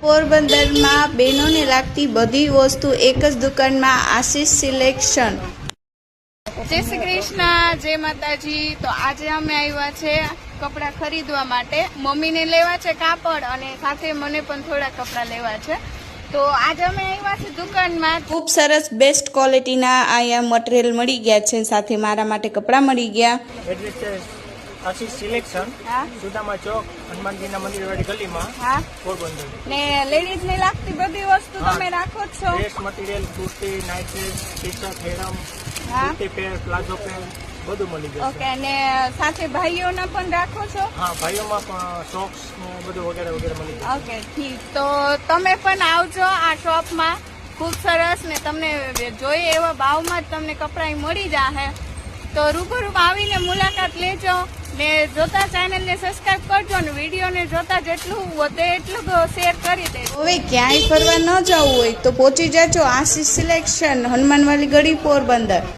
પોરબંદરમાં બહેનોને લાગતી બધી વસ્તુ એક જ દુકાનમાં, આશીષ સિલેક્શન। જય શ્રી કૃષ્ણ, જય માતાજી। તો આજે અમે આવ્યા છે કપડાં ખરીદવા માટે। મમ્મીને લેવા છે કાપડ અને સાથે મને પણ થોડા કપડાં લેવા છે। તો આજે અમે આવ્યા છે દુકાનમાં। ખૂબ સરસ બેસ્ટ ક્વોલિટીના અહીંયા મટીરિયલ મળી ગયા છે, સાથે મારા માટે કપડાં મળી ગયા। એડ્રેસ છે આશીષ સિલેક્શન, હા, સુદામા ચોક, હનુમાનજીના મંદિરવાળી ગલીમાં, હા। પોરબંદર। ને લેડીઝને લાગતી બધી વસ્તુ હા, તમે રાખો જ છો? Dress material, kurti, night dress, T shirt, harem, હા, કુર્તી પેર, પ્લાઝો પેર બધું મળી જશે। ઓકે। ને સાથે ભાઈઓના પણ રાખો છો? હા, ભાઈઓમાં પણ સોક્સ ને બધું વગેરે વગેરે મળી જશે। ઓકે, ઠીક। તો તમે પણ આવજો આ શોપમાં, ખૂબ સરસ ને તમને જોઈએ એવા ભાવમાં જ તમને કપડાં મળી જશે। તો રૂબરૂ આવીને મુલાકાત લેજો ને જોતા ચેનલને સબસ્ક્રાઇબ કરજો ને વિડીયોને જોતા જેટલું વધે એટલું શેર કરી દેજો। હવે ક્યાંય ફરવા ન જવું હોય તો પહોંચી જાજો આશીષ સિલેક્શન, હનુમાનવાલી ગળી, પોરબંદર।